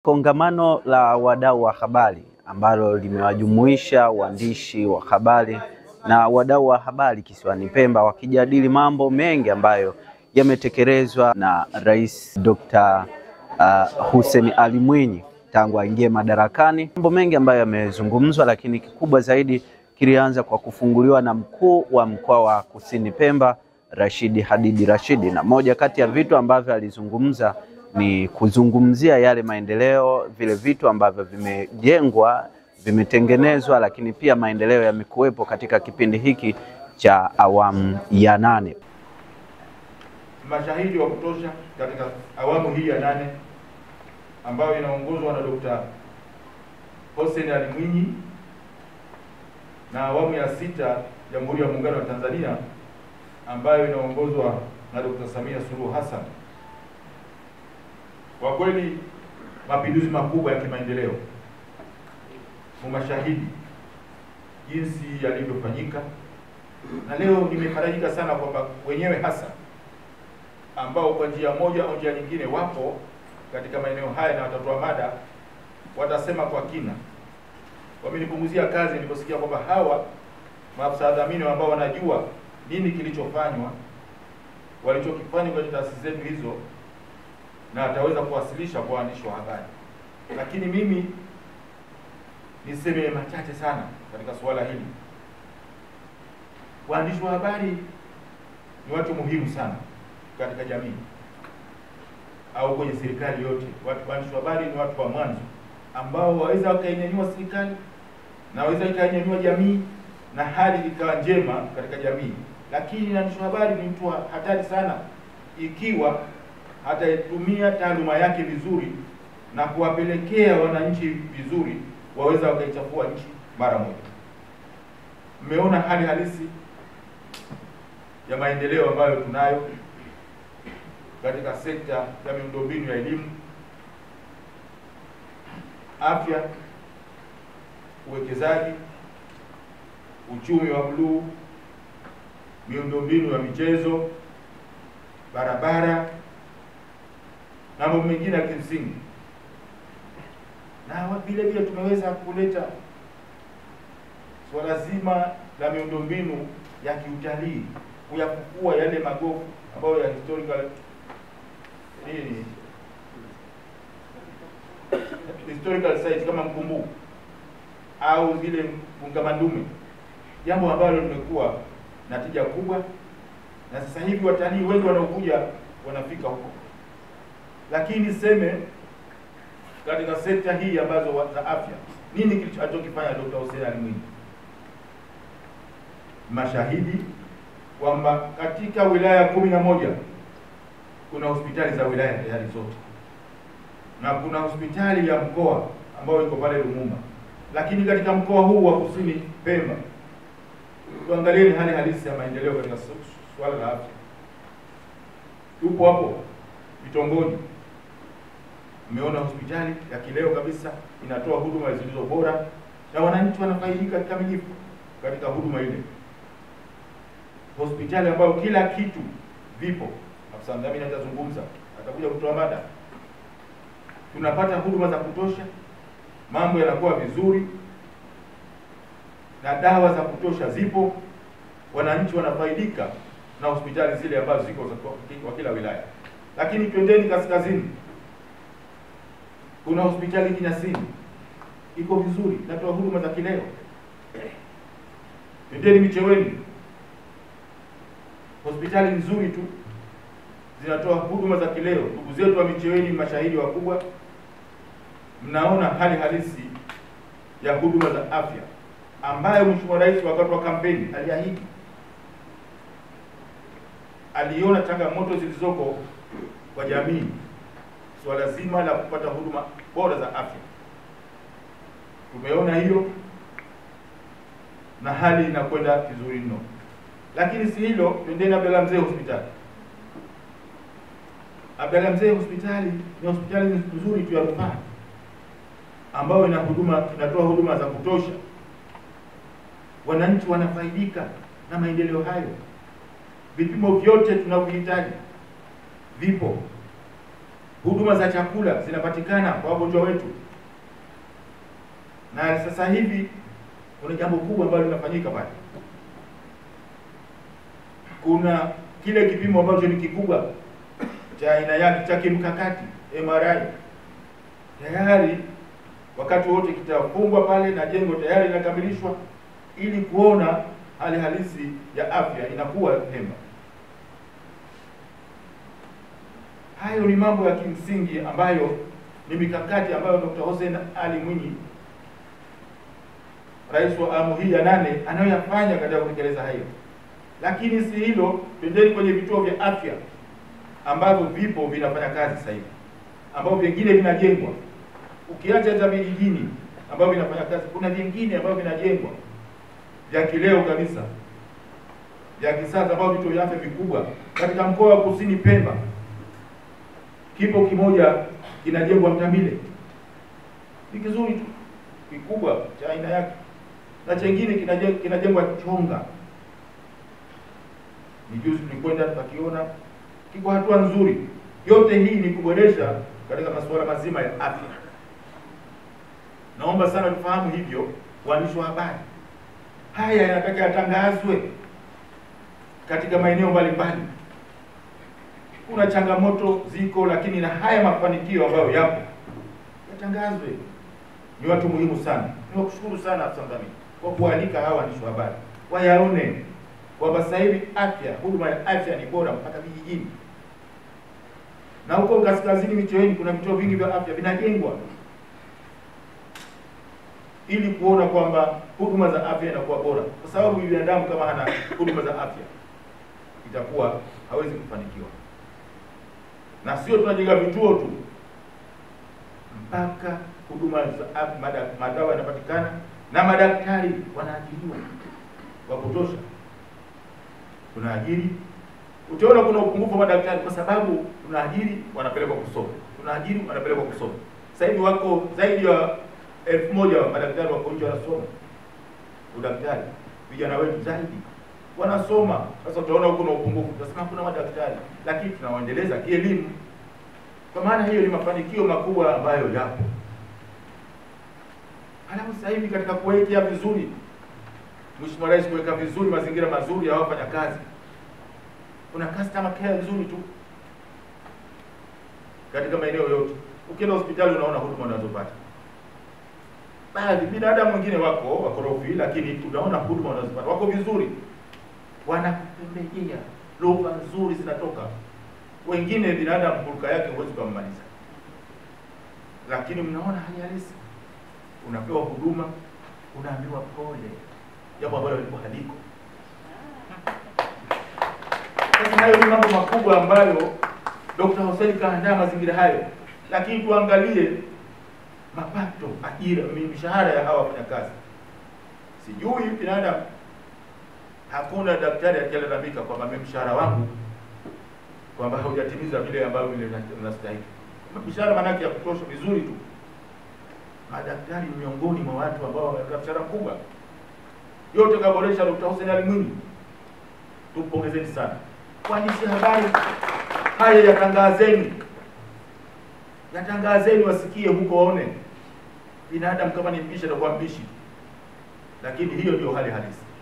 Kongamano la wadau wa habari ambalo limewajumuisha waandishi wa habari na wadau wa habari kisiwani Pemba wakijadili mambo mengi ambayo yametekelezwa na Rais Dr. Hussein Ali Mwinyi tangu aingie madarakani. Mambo mengi ambayo yamezungumzwa, lakini kikubwa zaidi kilianza kwa kufunguliwa na mkuu wa mkoa wa Kusini Pemba Rashid Hadidi Rashidi, na moja kati ya vitu ambavyo alizungumza ni kuzungumzia yale maendeleo, vile vitu ambavyo vimejengwa, vimetengenezwa, lakini pia maendeleo yamekuwepo katika kipindi hiki cha awamu ya 8. Mashahidi wa kutosha katika awamu hii ya 8 ambayo inaongozwa na Dr. Hussein Ali Mwinyi, na awamu ya 6 Jamhuri ya Muungano wa Tanzania ambayo inaongozwa na Dr. Samia Suluhu Hassan. Kwa kweli mapinduzi makubwa ya kimaendeleo, mashahidi jinsi yalivyofanyika, na leo nimefarajika sana kwamba wenyewe hasa ambao kwa njia moja au njia nyingine wapo katika maeneo haya na watatoa mada watasema kwa kina. Wamenipunguzia kazi niliposikia kwamba hawa maafisa dhamini ambao wanajua nini kilichofanywa, walichokifanya kwenye taasisi zetu hizo, na ataweza kuwasilisha kwa waandishi wa habari. Lakini mimi niseme machache sana katika suala hili. Waandishi wa habari ni watu muhimu sana katika jamii au kwenye serikali yote. Waandishi wa habari ni watu wa mwanzo ambao waweza wakainyanyua serikali na waweza ikainyanyua jamii na hali ikawa njema katika jamii. Lakini waandishi wa habari ni mtu hatari sana ikiwa hataitumia taaluma yake vizuri na kuwapelekea wananchi vizuri, waweza wakaichafua nchi mara moja. Mmeona hali halisi ya maendeleo ambayo tunayo katika sekta ya miundombinu ya elimu, afya, uwekezaji, uchumi wa bluu, miundombinu ya michezo, barabara na mambo mengine ya kimsingi. Na vile vile tumeweza kuleta swala zima la miundombinu ya kiutalii, kuyafukua yale magofu ambayo ya historical sites kama Mkumbu au zile Bungamandume, jambo ambalo limekuwa na tija kubwa, na sasa hivi watalii wengi wanaokuja wanafika huko. Lakini niseme katika sekta hii ambazo za afya, nini kilichokifanya Dr. Hussein Ali Mwinyi? Mashahidi kwamba katika wilaya 11 kuna hospitali za wilaya tayari zote, na kuna hospitali ya mkoa ambayo iko pale Lumumba. Lakini katika mkoa huu wa Kusini Pemba, tuangalie hali halisi ya maendeleo katika swala la afya. Tupo hapo vitongoji, umeona hospitali ya kileo kabisa inatoa huduma zilizo bora na wananchi wanafaidika kikamilifu katika huduma ile. Hospitali ambayo kila kitu vipo, afisa mdhamini atazungumza, atakuja kutoa mada. Tunapata huduma za kutosha, mambo yanakuwa vizuri, na dawa za kutosha zipo, wananchi wanafaidika na hospitali zile ambazo ziko kwa kila wilaya. Lakini twendeni kaskazini, kuna hospitali Kinyasini iko vizuri, inatoa huduma za kileo. Twendeni Micheweni, hospitali nzuri tu zinatoa huduma za kileo. Ndugu zetu wa Micheweni mashahidi wakubwa, mnaona hali halisi ya huduma za afya ambayo Mheshimiwa Rais wakati wa kampeni aliahidi. Aliona changamoto zilizoko kwa jamii, swala zima la kupata huduma bora za afya. Tumeona hiyo na hali inakwenda vizuri mno. Lakini si hilo, twendeni Abdalla Mzee hospitali. Abdalla Mzee hospitali ni hospitali nzuri tu ya rufaa ambayo inatoa huduma za kutosha. Wananchi wanafaidika na maendeleo hayo. Vipimo vyote tunavyohitaji vipo. huduma za chakula zinapatikana kwa wagonjwa wetu. Na sasa hivi kuna jambo kubwa ambalo linafanyika pale. Kuna kile kipimo ambacho ni kikubwa cha aina yake cha kimkakati MRI. Tayari wakati wote kitafungwa pale na jengo tayari linakamilishwa ili kuona hali halisi ya afya inakuwa Pemba. Hayo ni mambo ya kimsingi ambayo ni mikakati ambayo Dr. Hussein Ali Mwinyi, rais wa awamu hii ya 8, anayoyafanya katika kutekeleza hayo. Lakini si hilo, twendeni kwenye vituo vya afya ambavyo vipo vinafanya kazi sasa hivi, ambavyo vingine vinajengwa. Ukiacha za vijijini ambavyo vinafanya kazi, kuna vingine ambavyo vinajengwa vya kileo kabisa, vya kisasa, ambavyo vituo vya afya vikubwa katika mkoa wa Kusini Pemba. Kipo kimoja kinajengwa Mtambile, ni kizuri tu, kikubwa cha aina yake, na chengine kinajengwa Chonga. Ni juzi tulikwenda tukiona, kiko hatua nzuri. Yote hii ni kuboresha katika masuala mazima ya afya. Naomba sana tufahamu hivyo, waandishi wa habari. Haya yanataka yatangazwe katika maeneo mbalimbali. Kuna changamoto ziko, lakini na haya mafanikio ambayo yapo yatangazwe. Ni watu muhimu sana. Niwakushukuru sana Afisa Mdhamini kwa kualika hawa waandishi wa habari wayaone kwamba sasa hivi afya, huduma ya afya ni bora mpaka vijijini. Na huko kaskazini Micheweni kuna vituo vingi vya afya vinajengwa ili kuona kwamba huduma za afya inakuwa bora, kwa sababu binadamu kama hana huduma za afya itakuwa hawezi kufanikiwa. Na sio tunajenga vituo tu, mpaka huduma za afya, madawa yanapatikana na madaktari wanaajiriwa wa kutosha. Tunaajiri, utaona kuna upungufu wa madaktari kwa sababu tunaajiri wanapelekwa kusoma, tunaajiri wanapelekwa kusoma. Sasa hivi wako zaidi ya 1000 madaktari wako nje wanasoma udaktari. Vijana wetu zaidi wanasoma. Sasa utaona huko na upungufu, tunasema kuna madaktari, lakini tunawaendeleza kielimu. Kwa maana hiyo ni mafanikio makubwa ambayo yapo. Halafu sasa hivi katika kuwekea vizuri, Mheshimiwa Rais kuweka vizuri mazingira mazuri ya wafanya kazi. Kuna customer care nzuri tu katika maeneo yote. Ukienda hospitali unaona huduma unazopata. Baadhi binadamu wengine wako wakorofi, lakini unaona huduma unazopata wako vizuri. Wanakupembejea, lugha nzuri zinatoka. Wengine binadamu hulka yake huwezi kummaliza. Lakini mnaona hali halisi. Unapewa huduma, unaambiwa pole, jambo ambalo lilikuwa haliko. Sasa hayo ni mambo makubwa ambayo Dr. Hussein kaandaa mazingira hayo. Lakini tuangalie mapato, ajira, mishahara ya hawa wafanyakazi. Sijui binadamu, hakuna daktari akilalamika kwamba mshahara wangu kwamba haujatimiza vile ambavyo vile ninastahili. Mshahara maana yake ya kutosha vizuri tu. Madaktari miongoni mwa watu ambao wamepata mshahara mkubwa. Yote kaboresha Dr. Hussein Ali Mwinyi. Tupongezeni sana. Waandishi habari, haya yatangazeni. Yatangazeni wasikie huko, waone. Binadamu kama ni mbishi atakuwa mbishi. Lakini hiyo ndio hali halisi.